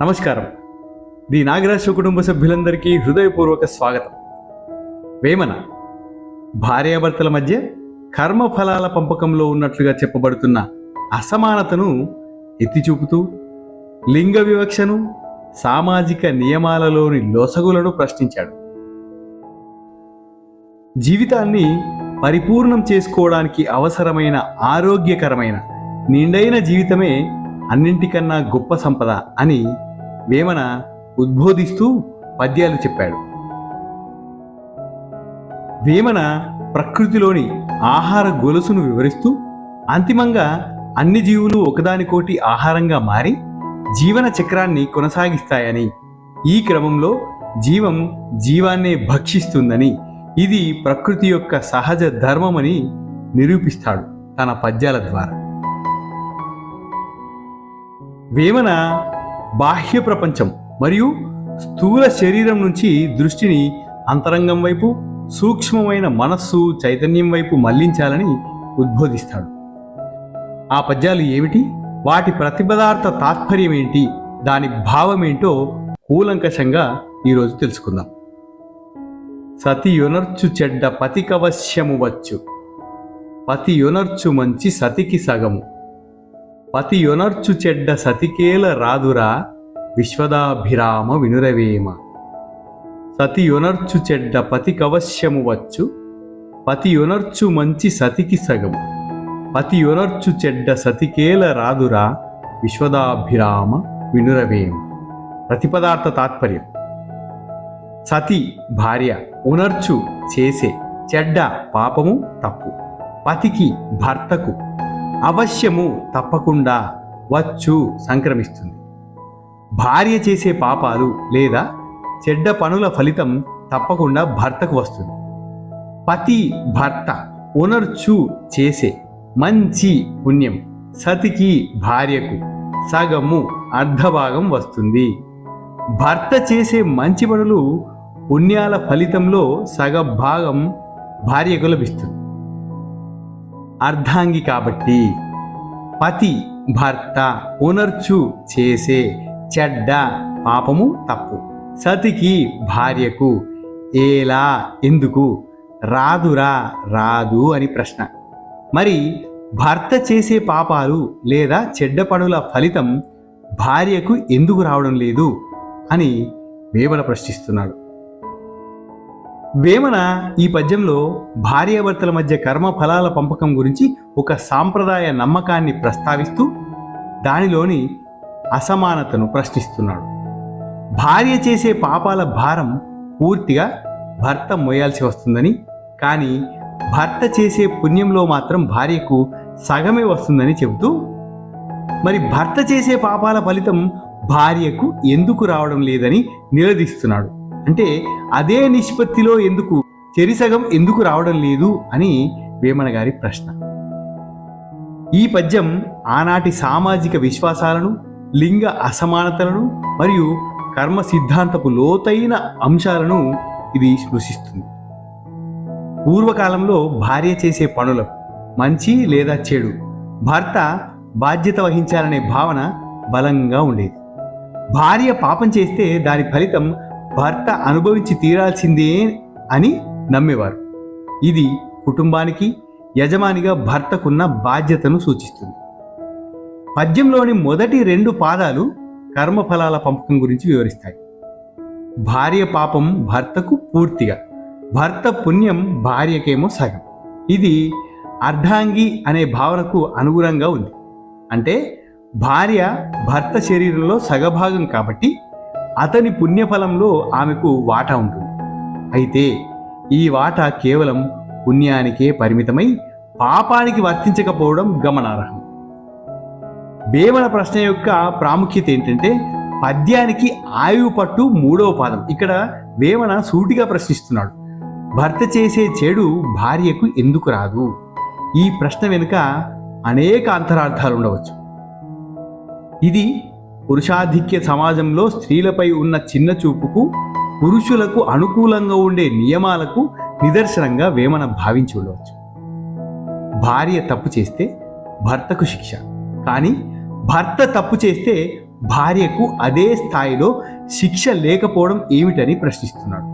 నమస్కారం. ది నాగరాజు కుటుంబ సభ్యులందరికీ హృదయపూర్వక స్వాగతం. వేమన భార్యాభర్తల మధ్య కర్మఫలాల పంపకంలో ఉన్నట్లుగా చెప్పబడుతున్న అసమానతను ఎత్తిచూపుతూ లింగ వివక్షను, సామాజిక నియమాలలోని లొసగులను ప్రశ్నించాడు. జీవితాన్ని పరిపూర్ణం చేసుకోవడానికి అవసరమైన ఆరోగ్యకరమైన నిండైన జీవితమే అన్నింటికన్నా గొప్ప సంపద అని వేమన ఉద్బోధిస్తూ పద్యాలు చెప్పాడు. వేమన ప్రకృతిలోని ఆహార గొలుసును వివరిస్తూ అంతిమంగా అన్ని జీవులు ఒకదానికోటి ఆహారంగా మారి జీవన చక్రాన్ని కొనసాగిస్తాయని, ఈ క్రమంలో జీవం జీవాన్నే భక్షిస్తుందని, ఇది ప్రకృతి యొక్క సహజ ధర్మమని నిరూపిస్తాడు తన పద్యాల ద్వారా. వేమన బాహ్య ప్రపంచం మరియు స్థూల శరీరం నుంచి దృష్టిని అంతరంగం వైపు, సూక్ష్మమైన మనస్సు చైతన్యం వైపు మళ్లించాలని ఉద్బోధిస్తాడు. ఆ పద్యాలు ఏమిటి, వాటి ప్రతిపదార్థ తాత్పర్యం ఏంటి, దాని భావమేంటో కూలంకషంగా ఈరోజు తెలుసుకుందాం. సతి యొనర్చు చెడ్డ పతికవశ్యము వచ్చు, పతి యొనర్చు మంచి సతికి సగము, పతి యొనర్చు చెడ్డ సతికేల రాదురా విశ్వదాభిరామ వినురవేమ. సతి యొనర్చు చెడ్డ పతికవశ్యము వచ్చు, పతి యొనర్చు మంచి సతికి సగము, పతి యొనర్చు చెడ్డ సతికేల రాదురా విశ్వదాభిరామ వినురవేమ. ప్రతిపదార్థ తాత్పర్యం: సతి భార్య, ఉనర్చు చేసే, చెడ్డ పాపము తప్పు, పతికి భర్తకు, అవశ్యము తప్పకుండా, వచ్చు సంక్రమిస్తుంది. భార్య చేసే పాపాలు లేదా చెడ్డ పనుల ఫలితం తప్పకుండా భర్తకు వస్తుంది. పతి భర్త, ఉనర్చు చేసే మంచి పుణ్యం, సతికి భార్యకు సగము అర్ధభాగం వస్తుంది. భర్త చేసే మంచి పనులు పుణ్యాల ఫలితంలో సగభాగం భార్యకు లభిస్తుంది. అర్ధాంగి కాబట్టి పతి భర్త, ఉనర్చు చేసే చెడ్డ పాపము తప్పు, సతికి భార్యకు ఏలా ఎందుకు, రాదురా రాదు అని ప్రశ్న. మరి భర్త చేసే పాపాలు లేదా చెడ్డ పనుల ఫలితం భార్యకు ఎందుకు రావడం లేదు అని వేమన ప్రశ్నిస్తున్నాడు. వేమన ఈ పద్యంలో భార్యాభర్తల మధ్య కర్మ ఫలాల పంపకం గురించి ఒక సాంప్రదాయ నమ్మకాన్ని ప్రస్తావిస్తూ దానిలోని అసమానతను ప్రశ్నిస్తున్నాడు. భార్య చేసే పాపాల భారం పూర్తిగా భర్త మోయాల్సి వస్తుందని, కానీ భర్త చేసే పుణ్యంలో మాత్రం భార్యకు సగమే వస్తుందని చెబుతూ, మరి భర్త చేసే పాపాల ఫలితం భార్యకు ఎందుకు రావడం లేదని నిలదీస్తున్నాడు. అంటే అదే నిష్పత్తిలో ఎందుకు, చెరిసగం ఎందుకు రావడం లేదు అని వేమన గారి ప్రశ్న. ఈ పద్యం ఆనాటి సామాజిక విశ్వాసాలను, లింగ అసమానతలను మరియు కర్మ సిద్ధాంతపు లోతైన అంశాలను ఇది స్పృశిస్తుంది. పూర్వకాలంలో భార్య చేసే పనులకు, మంచి లేదా చెడు, భర్త బాధ్యత వహించాలనే భావన బలంగా ఉండేది. భార్య పాపం చేస్తే దాని ఫలితం భర్త అనుభవించి తీరాల్సిందే అని నమ్మేవారు. ఇది కుటుంబానికి యజమానిగా భర్తకున్న బాధ్యతను సూచిస్తుంది. పద్యంలోని మొదటి 2 పాదాలు కర్మఫలాల పంపకం గురించి వివరిస్తాయి. భార్య పాపం భర్తకు పూర్తిగా, భర్త పుణ్యం భార్యకేమో సగం. ఇది అర్ధాంగి అనే భావనకు అనుగుణంగా ఉంది. అంటే భార్య భర్త శరీరంలో సగభాగం కాబట్టి అతని పుణ్యఫలంలో ఆమెకు వాటా ఉంటుంది. అయితే ఈ వాటా కేవలం పుణ్యానికే పరిమితమై పాపానికి వర్తించకపోవడం గమనార్హం. వేమన ప్రశ్న యొక్క ప్రాముఖ్యత ఏంటంటే, పద్యానికి ఆయువు పట్టు 3వ పాదం. ఇక్కడ వేమన సూటిగా ప్రశ్నిస్తున్నాడు, భర్త చేసే చెడు భార్యకు ఎందుకు రాదు? ఈ ప్రశ్న వెనుక అనేక అంతరార్థాలు ఉండవచ్చు. ఇది పురుషాధిక్య సమాజంలో స్త్రీలపై ఉన్న చిన్న చూపుకు, పురుషులకు అనుకూలంగా ఉండే నియమాలకు నిదర్శనంగా వేమన భావించి ఉండవచ్చు. భార్య తప్పు చేస్తే భర్తకు శిక్ష, కానీ భర్త తప్పు చేస్తే భార్యకు అదే స్థాయిలో శిక్ష లేకపోవడం ఏమిటని ప్రశ్నిస్తున్నాడు.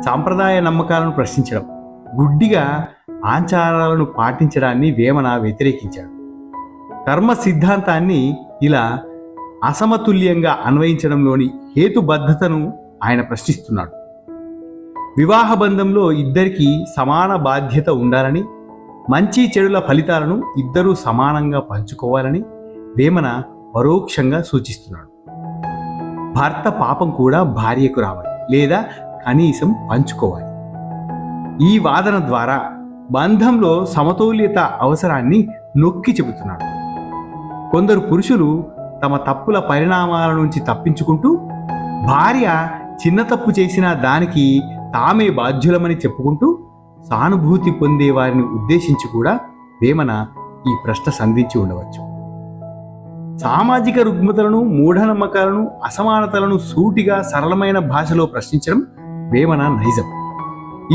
సాంప్రదాయ నమ్మకాలను ప్రశ్నించడం, గుడ్డిగా ఆచారాలను పాటించడాన్ని వేమన వ్యతిరేకించాడు. కర్మ సిద్ధాంతాన్ని ఇలా అసమతుల్యంగా అన్వయించడంలోని హేతుబద్ధతను ఆయన ప్రశ్నిస్తున్నాడు. వివాహ బంధంలో ఇద్దరికీ సమాన బాధ్యత ఉండాలని, మంచి చెడుల ఫలితాలను ఇద్దరూ సమానంగా పంచుకోవాలని వేమన పరోక్షంగా సూచిస్తున్నాడు. భర్త పాపం కూడా భార్యకు రావాలి, లేదా కనీసం పంచుకోవాలి. ఈ వాదన ద్వారా బంధంలో సమతౌల్యత అవసరాన్ని నొక్కి చెబుతున్నాడు. కొందరు పురుషులు తమ తప్పుల పరిణామాల నుంచి తప్పించుకుంటూ, భార్య చిన్న తప్పు చేసినా దానికి తామే బాధ్యులమని చెప్పుకుంటూ సానుభూతి పొందే వారిని ఉద్దేశించి కూడా వేమన ఈ ప్రశ్న సంధించి ఉండవచ్చు. సామాజిక రుగ్మతలను, మూఢనమ్మకాలను, అసమానతలను సూటిగా సరళమైన భాషలో ప్రశ్నించడం వేమన నైజం.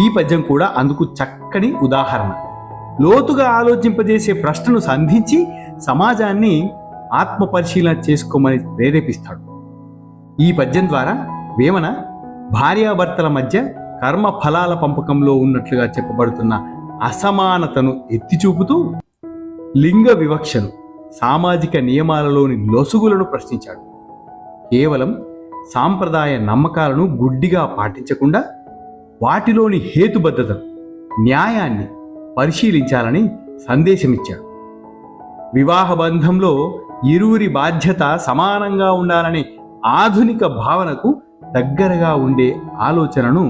ఈ పద్యం కూడా అందుకు చక్కని ఉదాహరణ. లోతుగా ఆలోచింపజేసే ప్రశ్నను సంధించి సమాజాన్ని ఆత్మపరిశీలన చేసుకోమని ప్రేరేపిస్తాడు. ఈ పద్యం ద్వారా వేమన భార్యాభర్తల మధ్య కర్మ ఫలాల పంపకంలో ఉన్నట్లుగా చెప్పబడుతున్న అసమానతను ఎత్తిచూపుతూ లింగ వివక్షను, సామాజిక నియమాలలోని లొసుగులను ప్రశ్నించాడు. కేవలం సాంప్రదాయ నమ్మకాలను గుడ్డిగా పాటించకుండా వాటిలోని హేతుబద్ధతను, న్యాయాన్ని పరిశీలించాలని సందేశమిచ్చాడు. వివాహ బంధంలో ఇరువురి బాధ్యత సమానంగా ఉండాలనే ఆధునిక భావనకు దగ్గరగా ఉండే ఆలోచనను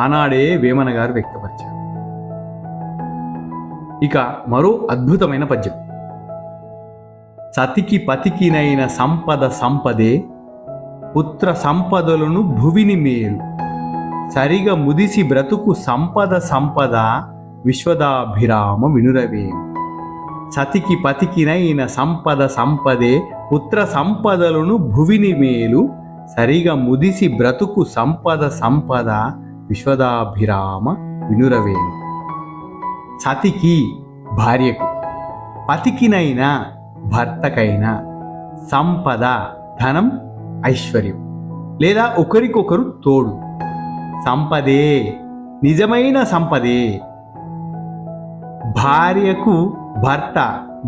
ఆనాడే వేమన గారు వ్యక్తపరిచారు. ఇక మరో అద్భుతమైన పద్యం. సతికి పతికినైన సంపద సంపదే, పుత్ర సంపదలను భువిని మేలు, సరిగ ముదిసి బ్రతుకు సంపద సంపద, విశ్వదాభిరామ వినురవేం. సతికి పతికినైన సంపద సంపదే, పుత్ర సంపదలను భువిని మేలు, సరిగ ముదిసి బ్రతుకు సంపద సంపద, విశ్వదాభిరామ వినురవేం. సతికి భార్యకు, పతికినైనా భర్తకైనా సంపద ధనం, ఐశ్వర్యం లేదా ఒకరికొకరు తోడు, సంపదే నిజమైన సంపదే. భార్యకు భర్త,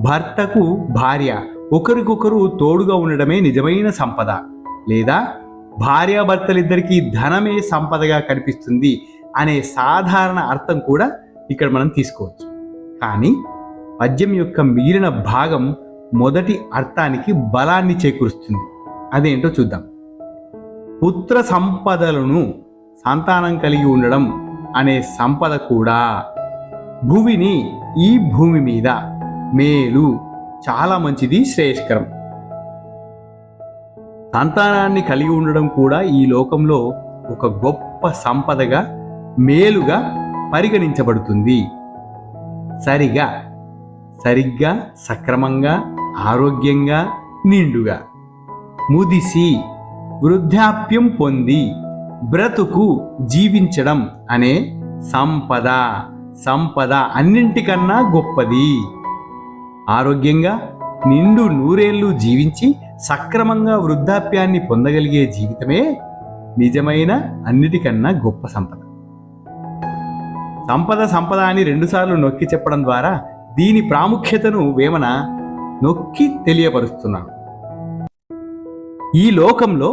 భర్తకు భార్య ఒకరికొకరు తోడుగా ఉండడమే నిజమైన సంపద, లేదా భార్యాభర్తలిద్దరికీ ధనమే సంపదగా కనిపిస్తుంది అనే సాధారణ అర్థం కూడా ఇక్కడ మనం తీసుకోవచ్చు. కానీ పద్యం యొక్క మిగిలిన భాగం మొదటి అర్థానికి బలాన్ని చేకూరుస్తుంది. అదేంటో చూద్దాం. పుత్ర సంపదలను, సంతానం కలిగి ఉండడం అనే సంపద కూడా భువిని, ఈ భూమి మీద మేలు, చాలా మంచిది, శ్రేయస్కరం. సంతానాన్ని కలిగి ఉండడం కూడా ఈ లోకంలో ఒక గొప్ప సంపదగా, మేలుగా పరిగణించబడుతుంది. సరిగ్గా, సక్రమంగా, ఆరోగ్యంగా, నిండుగా, ముదిసి, వృద్ధాప్యం పొంది, బ్రతుకు, జీవించడం అనే సంపద అన్నింటికన్నా గొప్పది. ఆరోగ్యంగా నిండు నూరేళ్లు జీవించి సక్రమంగా వృద్ధాప్యాన్ని పొందగలిగే జీవితమే నిజమైన అన్నిటికన్నా గొప్ప సంపద. సంపద అని రెండుసార్లు నొక్కి చెప్పడం ద్వారా దీని ప్రాముఖ్యతను వేమన నొక్కి తెలియపరుస్తున్నాడు. ఈ లోకంలో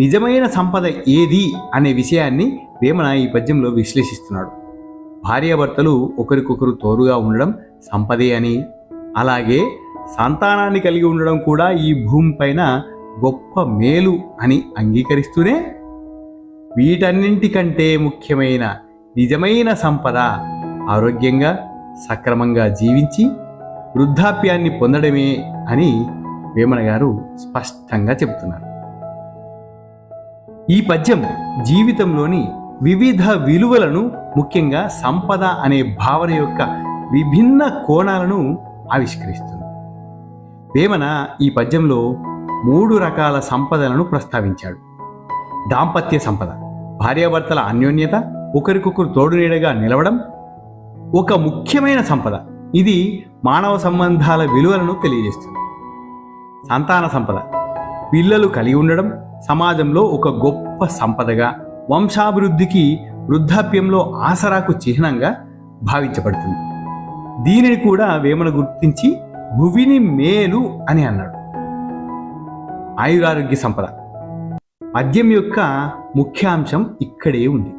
నిజమైన సంపద ఏది అనే విషయాన్ని వేమన ఈ పద్యంలో విశ్లేషిస్తున్నాడు. భార్యాభర్తలు ఒకరికొకరు తోడుగా ఉండడం సంపదే అని, అలాగే సంతానాన్ని కలిగి ఉండడం కూడా ఈ భూమిపైన గొప్ప మేలు అని అంగీకరిస్తూనే, వీటన్నింటికంటే ముఖ్యమైన నిజమైన సంపద ఆరోగ్యంగా, సక్రమంగా జీవించి వృద్ధాప్యాన్ని పొందడమే అని వేమన గారు స్పష్టంగా చెబుతున్నారు. ఈ పద్యం జీవితంలోని వివిధ విలువలను, ముఖ్యంగా సంపద అనే భావన యొక్క విభిన్న కోణాలను ఆవిష్కరిస్తుంది. వేమన ఈ పద్యంలో 3 రకాల సంపదలను ప్రస్తావించాడు. దాంపత్య సంపద, భార్యాభర్తల అన్యోన్యత, ఒకరికొకరు తోడునీడగా నిలవడం ఒక ముఖ్యమైన సంపద. ఇది మానవ సంబంధాల విలువలను తెలియజేస్తుంది. సంతాన సంపద, పిల్లలు కలిగి ఉండడం సమాజంలో ఒక గొప్ప సంపదగా, వంశాభివృద్ధికి వృద్ధాప్యంలో ఆసరాకు చిహ్నంగా భావించబడుతుంది. దీనిని కూడా వేమన గుర్తించి భువిని మేలు అని అన్నాడు. ఆయురారోగ్య సంపద పద్యం యొక్క ముఖ్యాంశం ఇక్కడే ఉంది.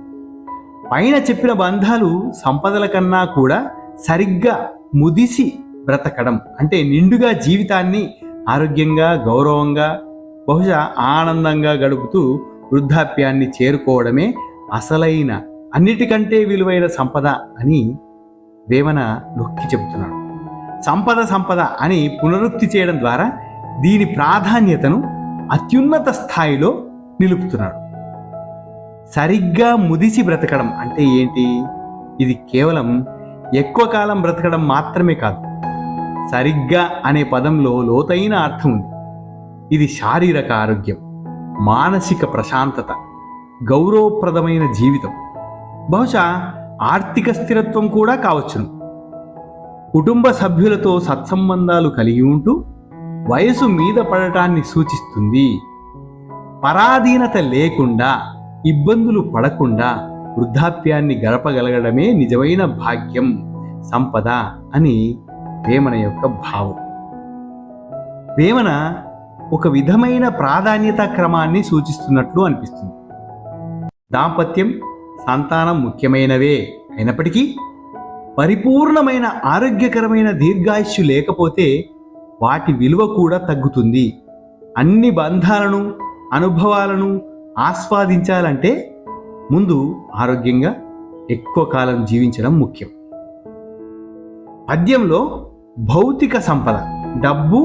పైన చెప్పిన బంధాలు సంపదల కన్నా కూడా సరిగ్గా ముదిసి బ్రతకడం, అంటే నిండుగా జీవితాన్ని ఆరోగ్యంగా, గౌరవంగా, బహుశా ఆనందంగా గడుపుతూ వృద్ధాప్యాన్ని చేరుకోవడమే అసలైన, అన్నిటికంటే విలువైన సంపద అని వేమన నొక్కి చెబుతున్నాడు. సంపద అని పునరుక్తి చేయడం ద్వారా దీని ప్రాధాన్యతను అత్యున్నత స్థాయిలో నిలుపుతున్నాడు. సరిగ్గా ముదిసి బ్రతకడం అంటే ఏంటి? ఇది కేవలం ఎక్కువ కాలం బ్రతకడం మాత్రమే కాదు. సరిగ్గా అనే పదంలో లోతైన అర్థం ఉంది. ఇది శారీరక ఆరోగ్యం, మానసిక ప్రశాంతత, గౌరవప్రదమైన జీవితం, బహుశా ఆర్థిక స్థిరత్వం కూడా కావచ్చును. కుటుంబ సభ్యులతో సత్సంబంధాలు కలిగి ఉంటూ వయసు మీద పడటాన్ని సూచిస్తుంది. పరాధీనత లేకుండా, ఇబ్బందులు పడకుండా వృద్ధాప్యాన్ని గడపగలగడమే నిజమైన భాగ్యం, సంపద అని వేమన యొక్క భావం. వేమన ఒక విధమైన ప్రాధాన్యత క్రమాన్ని సూచిస్తున్నట్లు అనిపిస్తుంది. దాంపత్యం, సంతానం ముఖ్యమైనవే అయినప్పటికీ పరిపూర్ణమైన ఆరోగ్యకరమైన దీర్ఘాయుష్యు లేకపోతే వాటి విలువ కూడా తగ్గుతుంది. అన్ని బంధాలను, అనుభవాలను ఆస్వాదించాలంటే ముందు ఆరోగ్యంగా ఎక్కువ కాలం జీవించడం ముఖ్యం. పద్యంలో భౌతిక సంపద, డబ్బు,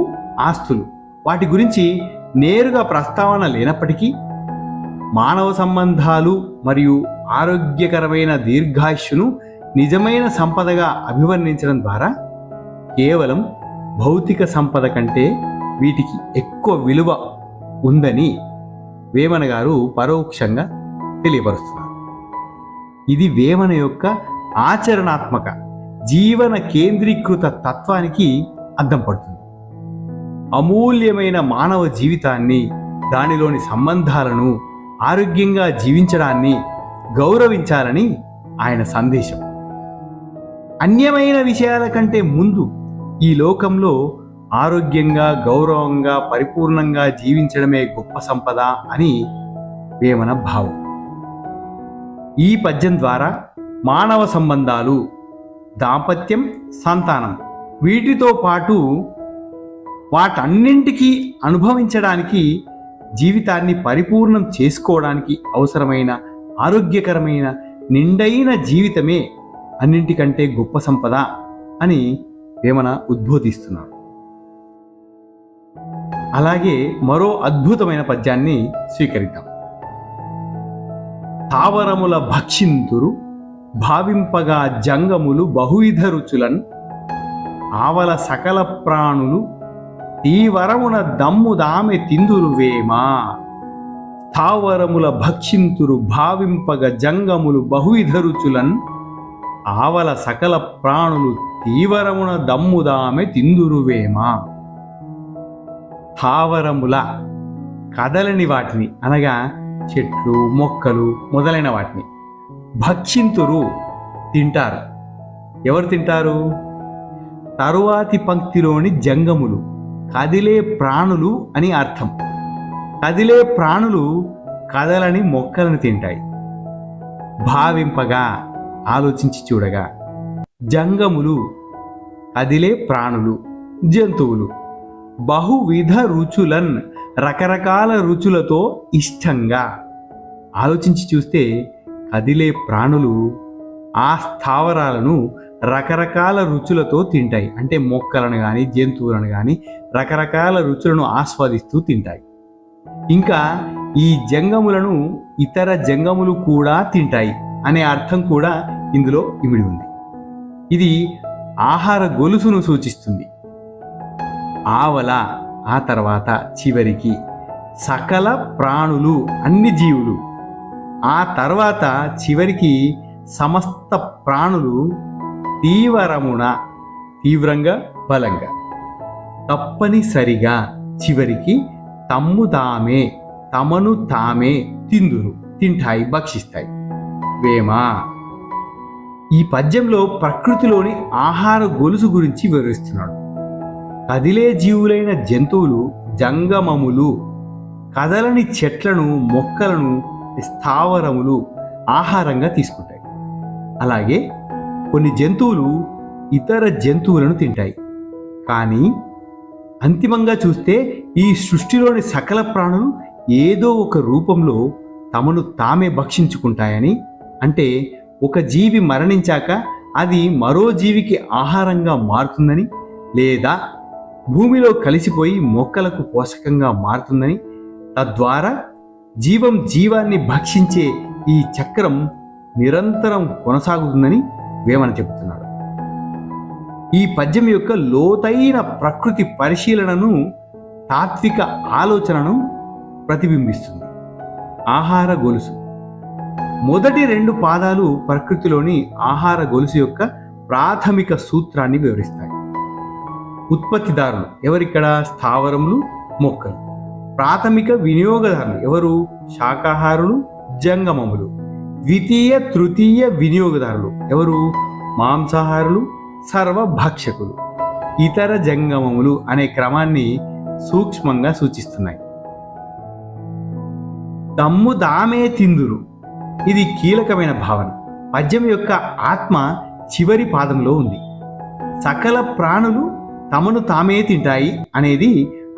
ఆస్తులు వాటి గురించి నేరుగా ప్రస్తావన లేనప్పటికీ మానవ సంబంధాలు మరియు ఆరోగ్యకరమైన దీర్ఘాయుష్యును నిజమైన సంపదగా అభివర్ణించడం ద్వారా కేవలం భౌతిక సంపద కంటే వీటికి ఎక్కువ విలువ ఉందని వేమన గారు పరోక్షంగా తెలియపరుస్తున్నారు. ఇది వేమన యొక్క ఆచరణాత్మక జీవన కేంద్రీకృత తత్వానికి అద్దం పడుతుంది. అమూల్యమైన మానవ జీవితాన్ని, దానిలోని సంబంధాలను, ఆరోగ్యంగా జీవించడాన్ని గౌరవించాలని ఆయన సందేశం. అన్యమైన విషయాల కంటే ముందు ఈ లోకంలో ఆరోగ్యంగా, గౌరవంగా, పరిపూర్ణంగా జీవించడమే గొప్ప సంపద అని వేమన భావం. ఈ పద్యం ద్వారా మానవ సంబంధాలు, దాంపత్యం, సంతానం వీటితో పాటు వాటన్నింటికీ అనుభవించడానికి, జీవితాన్ని పరిపూర్ణం చేసుకోవడానికి అవసరమైన ఆరోగ్యకరమైన నిండైన జీవితమే అన్నింటికంటే గొప్ప సంపద అని వేమన ఉద్బోధిస్తున్నాడు. అలాగే మరో అద్భుతమైన పద్యాన్ని స్వీకరిద్దాం. తావరముల భక్షింతురు భావింపగా జంగములు బహువిధ రుచులన్, ఆవల సకల ప్రాణులు తీవరమున దమ్ముదామె తిందురువేమా. స్థావరముల భక్షింతురు భావింపగ జంగములు బహువిధ రుచులన్, ఆవల సకల ప్రాణులు తీవరమున దమ్ముదామె తిందురువేమా. స్థావరముల కదలని వాటిని అనగా చెట్లు, మొక్కలు మొదలైన వాటిని, భక్షింతురు తింటారు. ఎవరు తింటారు? తరువాతి పంక్తిలోని జంగములు కదిలే ప్రాణులు అని అర్థం. కదిలే ప్రాణులు కదలని మొక్కలను తింటాయి. భావింపగా ఆలోచించి చూడగా, జంగములు కదిలే ప్రాణులు, జంతువులు, బహువిధ రుచులన్ రకరకాల రుచులతో ఇష్టంగా. ఆలోచించి చూస్తే కదిలే ప్రాణులు ఆ స్థావరాలను రకరకాల రుచులతో తింటాయి. అంటే మొక్కలను కానీ, జంతువులను కానీ రకరకాల రుచులను ఆస్వాదిస్తూ తింటాయి. ఇంకా ఈ జంగములను ఇతర జంగములు కూడా తింటాయి అనే అర్థం కూడా ఇందులో ఇమిడి ఉంది. ఇది ఆహార గొలుసును సూచిస్తుంది. ఆవల ఆ తర్వాత చివరికి సకల ప్రాణులు అన్ని జీవులు, ఆ తర్వాత చివరికి సమస్త ప్రాణులు తీవ్రంగా, బలంగా, తప్పనిసరిగా చివరికి తమను తామే తింటాయి, భక్షిస్తాయి. వేమ ఈ పద్యంలో ప్రకృతిలోని ఆహార గొలుసు గురించి వివరిస్తున్నాడు. కదిలే జీవులైన జంతువులు జంగమములు, కదలని చెట్లను, మొక్కలను, స్థావరములు ఆహారంగా తీసుకుంటాయి. అలాగే కొన్ని జంతువులు ఇతర జంతువులను తింటాయి. కానీ అంతిమంగా చూస్తే ఈ సృష్టిలోని సకల ప్రాణులు ఏదో ఒక రూపంలో తమను తామే భక్షించుకుంటాయని, అంటే ఒక జీవి మరణించాక అది మరో జీవికి ఆహారంగా మారుతుందని, లేదా భూమిలో కలిసిపోయి మొక్కలకు పోషకంగా మారుతుందని, తద్వారా జీవాన్ని భక్షించే ఈ చక్రం నిరంతరం కొనసాగుతుందని వేమన చెబుతున్నాడు. ఈ పద్యం యొక్క లోతైన ప్రకృతి పరిశీలనను, తాత్విక ఆలోచనను ప్రతిబింబిస్తుంది. ఆహార గొలుసు మొదటి 2 పాదాలు ప్రకృతిలోని ఆహార గొలుసు యొక్క ప్రాథమిక సూత్రాన్ని వివరిస్తాయి. ఉత్పత్తిదారులు ఎవరిక్కడ? స్థావరములు, మొక్కలు. ప్రాథమిక వినియోగదారులు ఎవరు? శాకాహారులు, జంగమములు. ద్వితీయ, తృతీయ వినియోగదారులు ఎవరు? మాంసాహారులు, సర్వభక్షకులు. ఇతర జంగమములు అనే క్రమాన్ని సూక్ష్మంగా సూచిస్తున్నాయి. దామే తిందురు, ఇది కీలకమైన భావన. పద్యం యొక్క ఆత్మ చివరి పాదంలో ఉంది. సకల ప్రాణులు తమను తామే తింటాయి అనేది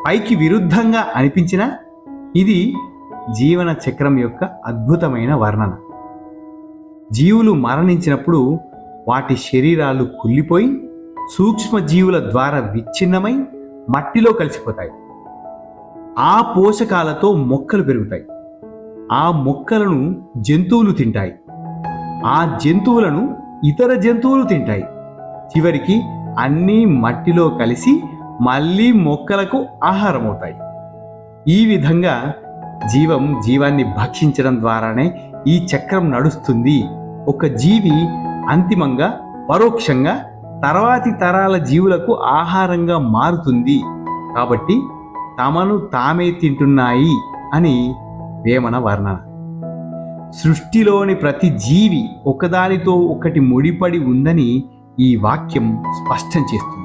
పైకి విరుద్ధంగా అనిపించినా ఇది జీవన చక్రం యొక్క అద్భుతమైన వర్ణన. జీవులు మరణించినప్పుడు వాటి శరీరాలు కుళ్ళిపోయి సూక్ష్మ జీవుల ద్వారా విచ్ఛిన్నమై మట్టిలో కలిసిపోతాయి. ఆ పోషకాలతో మొక్కలు పెరుగుతాయి. ఆ మొక్కలను జంతువులు తింటాయి. ఆ జంతువులను ఇతర జంతువులు తింటాయి. చివరికి అన్నీ మట్టిలో కలిసి మళ్ళీ మొక్కలకు ఆహారం అవుతాయి. ఈ విధంగా జీవాన్ని భక్షించడం ద్వారానే ఈ చక్రం నడుస్తుంది. ఒక జీవి అంతిమంగా పరోక్షంగా తర్వాతి తరాల జీవులకు ఆహారంగా మారుతుంది. కాబట్టి తమను తామే తింటున్నాయి అని వేమన వర్ణన. సృష్టిలోని ప్రతి జీవి ఒకదానితో ఒకటి ముడిపడి ఉందని ఈ వాక్యం స్పష్టం చేస్తుంది.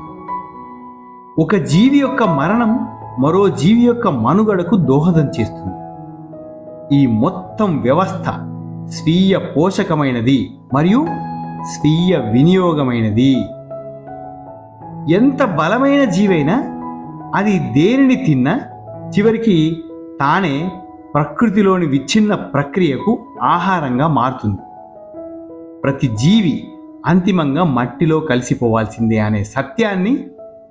ఒక జీవి యొక్క మరణం మరో జీవి యొక్క మనుగడకు దోహదం చేస్తుంది. ఈ మొత్తం వ్యవస్థ స్వీయ పోషకమైనది మరియు స్వీయ వినియోగమైనది. ఎంత బలమైన జీవైనా అది దేనిని తిన్నా చివరికి తానే ప్రకృతిలోని విచ్ఛిన్న ప్రక్రియకు ఆహారంగా మారుతుంది. ప్రతి జీవి అంతిమంగా మట్టిలో కలిసిపోవాల్సిందే అనే సత్యాన్ని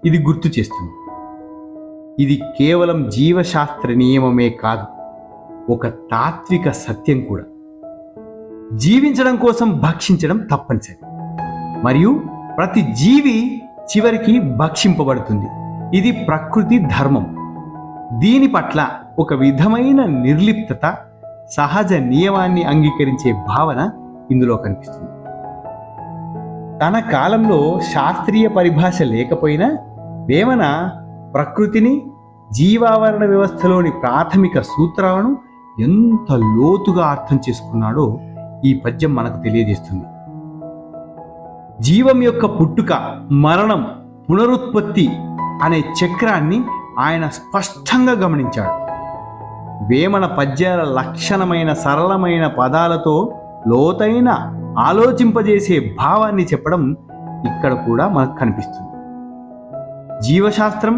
ఇది గుర్తు చేస్తుంది. ఇది కేవలం జీవశాస్త్ర నియమమే కాదు, ఒక తాత్విక సత్యం కూడా. జీవించడం కోసం భక్షించడం తప్పనిసరి, మరియు ప్రతి జీవి చివరికి భక్షింపబడుతుంది. ఇది ప్రకృతి ధర్మం. దీని పట్ల ఒక విధమైన నిర్లిప్తత, సహజ నియమాన్ని అంగీకరించే భావన ఇందులో కనిపిస్తుంది. తన కాలంలో శాస్త్రీయ పరిభాష లేకపోయినా వేమన ప్రకృతిని, జీవావరణ వ్యవస్థలోని ప్రాథమిక సూత్రాలను ఎంత లోతుగా అర్థం చేసుకున్నాడో ఈ పద్యం మనకు తెలియజేస్తుంది. జీవం యొక్క పుట్టుక, మరణం, పునరుత్పత్తి అనే చక్రాన్ని ఆయన స్పష్టంగా గమనించాడు. వేమన పద్యాల లక్షణమైన సరళమైన పదాలతో లోతైన ఆలోచింపజేసే భావాన్ని చెప్పడం ఇక్కడ కూడా మనకు కనిపిస్తుంది. జీవశాస్త్రం,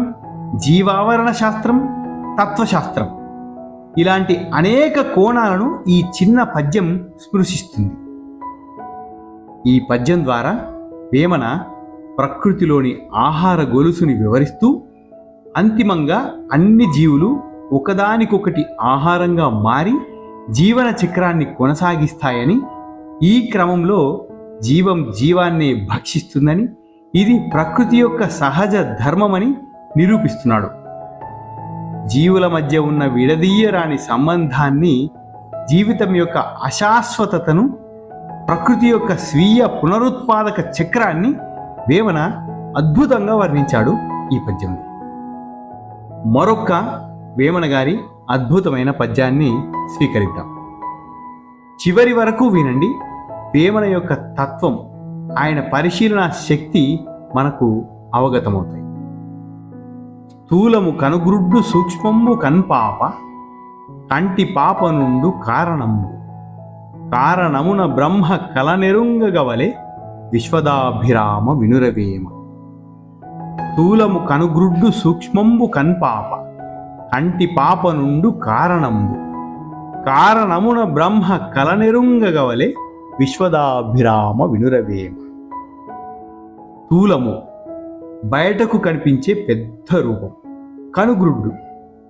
జీవావరణ శాస్త్రం, తత్వశాస్త్రం ఇలాంటి అనేక కోణాలను ఈ చిన్న పద్యం స్పృశిస్తుంది. ఈ పద్యం ద్వారా వేమన ప్రకృతిలోని ఆహార గొలుసుని వివరిస్తూ అంతిమంగా అన్ని జీవులు ఒకదానికొకటి ఆహారంగా మారి జీవన చక్రాన్ని కొనసాగిస్తాయని, ఈ క్రమంలో జీవాన్ని భక్షిస్తుందని, ఇది ప్రకృతి యొక్క సహజ ధర్మమని నిరూపిస్తున్నాడు. జీవుల మధ్య ఉన్న విడదీయరాని సంబంధాన్ని, జీవితం యొక్క అశాశ్వతతను, ప్రకృతి యొక్క స్వీయ పునరుత్పాదక చక్రాన్ని వేమన అద్భుతంగా వర్ణించాడు ఈ పద్యంలో. మరొక్క వేమన గారి అద్భుతమైన పద్యాన్ని స్వీకరిద్దాం. చివరి వరకు వినండి. వేమన యొక్క తత్వం, ఆయన పరిశీలన శక్తి మనకు అవగతమవుతాయి. స్థూలము కనుగ్రుడ్డు సూక్ష్మము కన్పాప, కంటి పాప నుండు కారణము, కారణమున బ్రహ్మ కలనెరుంగగవలె, విశ్వదాభిరామ వినురవేమ. స్థూలము కనుగ్రుడ్డు సూక్ష్మంబు కన్పాప, కంటి పాప నుండు కారణంబు, కారణమున బ్రహ్మ కలనెరుంగగవలె, విశ్వదాభిరామ వినురవేమ. స్థూలము బయటకు కనిపించే పెద్ద రూపం, కనుగ్రుడ్డు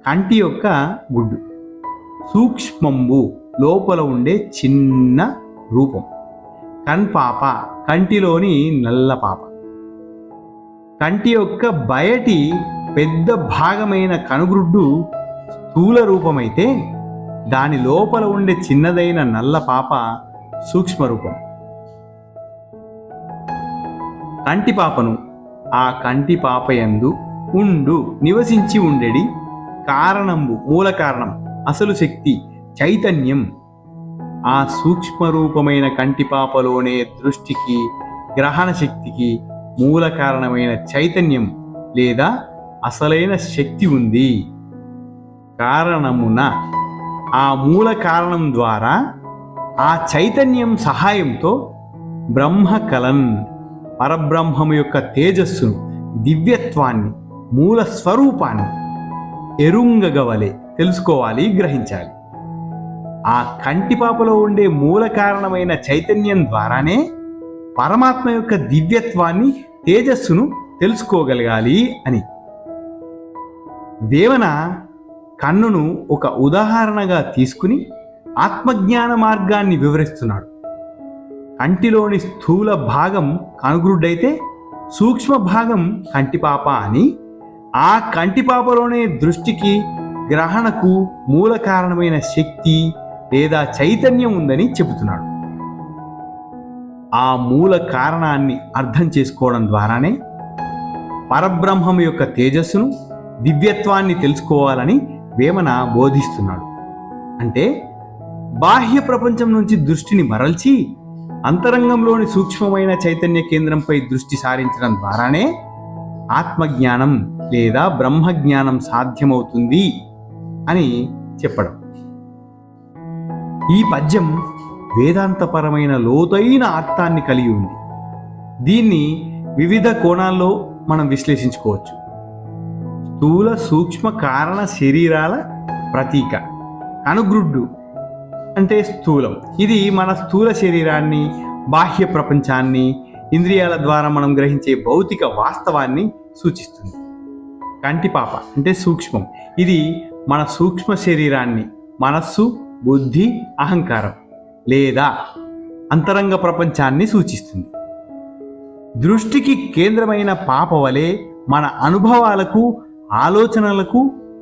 కంటి యొక్క గుడ్డు, సూక్ష్మంబు లోపల ఉండే చిన్న రూపం, కన్పాప కంటిలోని నల్ల పాప. కంటి యొక్క బయటి పెద్ద భాగమైన కనుగ్రుడ్డు స్థూల రూపమైతే దాని లోపల ఉండే చిన్నదైన నల్ల పాప సూక్ష్మ రూపం. కంటి పాపను ఆ కంటి పాపయందు ఉండు నివసించి ఉండెడి కారణంబు మూల కారణం, అసలు శక్తి, చైతన్యం. ఆ సూక్ష్మరూపమైన కంటిపాపలోనే దృష్టికి, గ్రహణ శక్తికి మూల కారణమైన చైతన్యం లేదా అసలైన శక్తి ఉంది. కారణమున ఆ మూల కారణం ద్వారా ఆ చైతన్యం సహాయంతో బ్రహ్మ కలన్ పరబ్రహ్మము యొక్క తేజస్సును, దివ్యత్వాన్ని, మూల స్వరూపాన్ని ఎరుంగగవలే తెలుసుకోవాలి, గ్రహించాలి. ఆ కంటిపాపలో ఉండే మూల కారణమైన చైతన్యం ద్వారానే పరమాత్మ యొక్క దివ్యత్వాన్ని, తేజస్సును తెలుసుకోగలగాలి అని వేమన కన్నును ఒక ఉదాహరణగా తీసుకుని ఆత్మజ్ఞాన మార్గాన్ని వివరిస్తున్నాడు. కంటిలోని స్థూల భాగం కనుగ్రుడ్డైతే సూక్ష్మ భాగం కంటిపాప అని, ఆ కంటిపాపలోనే దృష్టికి, గ్రహణకు మూల కారణమైన శక్తి లేదా చైతన్యం ఉందని చెబుతున్నాడు. ఆ మూల కారణాన్ని అర్థం చేసుకోవడం ద్వారానే పరబ్రహ్మం యొక్క తేజస్సును, దివ్యత్వాన్ని తెలుసుకోవాలని వేమన బోధిస్తున్నాడు. అంటే బాహ్య ప్రపంచం నుంచి దృష్టిని మరల్చి అంతరంగంలోని సూక్ష్మమైన చైతన్య కేంద్రంపై దృష్టి సారించడం ద్వారానే ఆత్మజ్ఞానం లేదా బ్రహ్మజ్ఞానం సాధ్యమవుతుంది అని చెప్పడం. ఈ పద్యం వేదాంతపరమైన లోతైన అర్థాన్ని కలిగి ఉంది. దీన్ని వివిధ కోణాల్లో మనం విశ్లేషించుకోవచ్చు. స్థూల సూక్ష్మ కారణ శరీరాల ప్రతీక కనుగ్రుడ్డు అంటే స్థూలం. ఇది మన స్థూల శరీరాన్ని, బాహ్య ప్రపంచాన్ని, ఇంద్రియాల ద్వారా మనం గ్రహించే భౌతిక వాస్తవాన్ని సూచిస్తుంది. కంటిపాప అంటే సూక్ష్మం. ఇది మన సూక్ష్మ శరీరాన్ని, మనస్సు, బుద్ధి, అహంకారం లేదా అంతరంగ ప్రపంచాన్ని సూచిస్తుంది. దృష్టికి కేంద్రమైన పాప వలె మన అనుభవాలకు, ఆలోచనలకు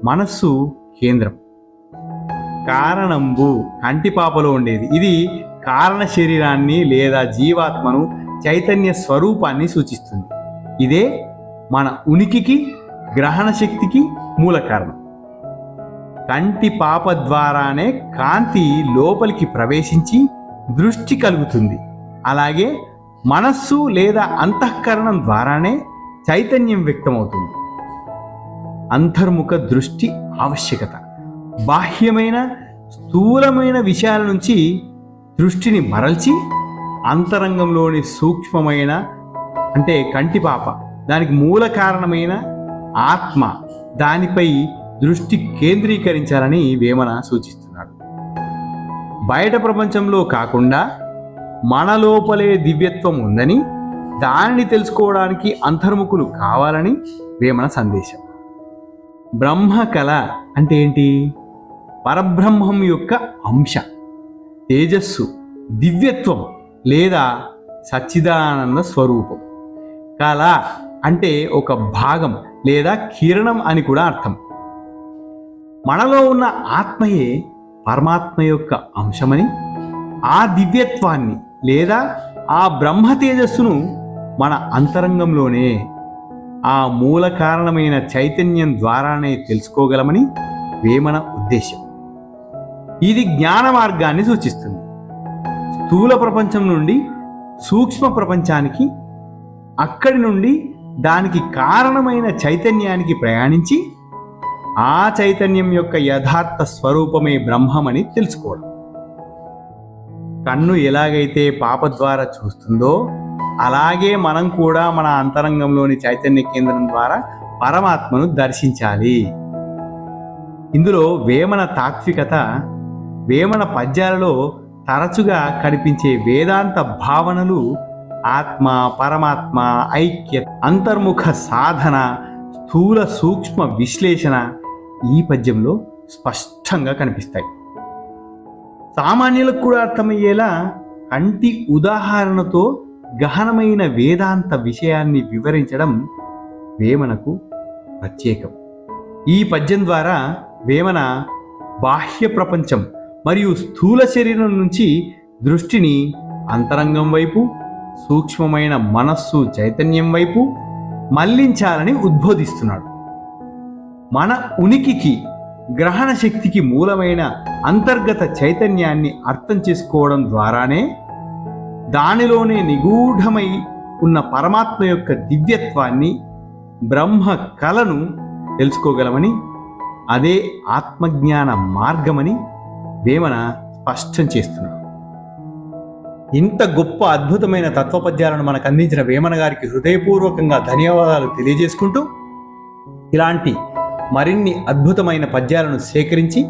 మనస్సు కేంద్రం. కారణంబు కంటిపాపలో ఉండేది. ఇది కారణ శరీరాన్ని లేదా జీవాత్మను, చైతన్య స్వరూపాన్ని సూచిస్తుంది. ఇదే మన ఉనికికి, గ్రహణ శక్తికి మూల కారణం. కంటి పాప ద్వారానే కాంతి లోపలికి ప్రవేశించి దృష్టి కలుగుతుంది. అలాగే మనస్సు లేదా అంతఃకరణం ద్వారానే చైతన్యం వ్యక్తమవుతుంది. అంతర్ముఖ దృష్టి ఆవశ్యకత. బాహ్యమైన స్థూలమైన విషయాల నుంచి దృష్టిని మరల్చి అంతరంగంలోని సూక్ష్మమైన అంటే కంటిపాప, దానికి మూల కారణమైన ఆత్మ, దానిపై దృష్టి కేంద్రీకరించాలని వేమన సూచిస్తున్నాడు. బయట ప్రపంచంలో కాకుండా మన లోపలే దివ్యత్వం ఉందని, దానిని తెలుసుకోవడానికి అంతర్ముఖులు కావాలని వేమన సందేశం. బ్రహ్మ కళ అంటే ఏంటి? పరబ్రహ్మం యొక్క అంశ, తేజస్సు, దివ్యత్వం లేదా సచ్చిదానంద స్వరూపం. కళ అంటే ఒక భాగం లేదా కిరణం అని కూడా అర్థం. మనలో ఉన్న ఆత్మయే పరమాత్మ యొక్క అంశమని, ఆ దివ్యత్వాన్ని లేదా ఆ బ్రహ్మ తేజస్సును మన అంతరంగంలోనే ఆ మూల కారణమైన చైతన్యం ద్వారానే తెలుసుకోగలమని వేమన ఉద్దేశం. ఇది జ్ఞాన మార్గాన్ని సూచిస్తుంది. స్థూల ప్రపంచం నుండి సూక్ష్మ ప్రపంచానికి, అక్కడి నుండి దానికి కారణమైన చైతన్యానికి ప్రయాణించి ఆ చైతన్యం యొక్క యథార్థ స్వరూపమే బ్రహ్మమని తెలుసుకోవడం. కన్ను ఎలాగైతే పాప ద్వారా చూస్తుందో అలాగే మనం కూడా మన అంతరంగంలోని చైతన్య కేంద్రం ద్వారా పరమాత్మను దర్శించాలి. ఇందులో వేమన తాత్వికత, వేమన పద్యాలలో తరచుగా కనిపించే వేదాంత భావనలు, ఆత్మ పరమాత్మ ఐక్య, అంతర్ముఖ సాధన, స్థూల సూక్ష్మ విశ్లేషణ ఈ పద్యంలో స్పష్టంగా కనిపిస్తాయి. సామాన్యులకు కూడా అర్థమయ్యేలా కంటి ఉదాహరణతో గహనమైన వేదాంత విషయాన్ని వివరించడం వేమనకు ప్రత్యేకం. ఈ పద్యం ద్వారా వేమన బాహ్య ప్రపంచం మరియు స్థూల శరీరం నుంచి దృష్టిని అంతరంగం వైపు, సూక్ష్మమైన మనస్సు చైతన్యం వైపు మళ్లించాలని ఉద్బోధిస్తున్నాడు. మన ఉనికికి, గ్రహణ శక్తికి మూలమైన అంతర్గత చైతన్యాన్ని అర్థం చేసుకోవడం ద్వారానే దానిలోనే నిగూఢమై ఉన్న పరమాత్మ యొక్క దివ్యత్వాన్ని, బ్రహ్మ కళను తెలుసుకోగలమని, అదే ఆత్మజ్ఞాన మార్గమని వేమన స్పష్టం చేస్తున్నాడు. ఇంత గొప్ప అద్భుతమైన తత్వపద్యాలను మనకు అందించిన వేమన గారికి హృదయపూర్వకంగా ధన్యవాదాలు తెలియజేసుకుంటూ, ఇలాంటి మరిన్ని అద్భుతమైన పద్యాలను సేకరించి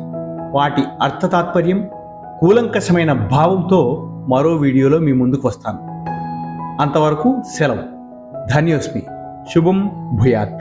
వాటి అర్థతాత్పర్యం, కూలంకషమైన భావంతో మరో వీడియోలో మీ ముందుకు వస్తాను. అంతవరకు సెలవు. ధన్యోస్మి. శుభం భూయాత్.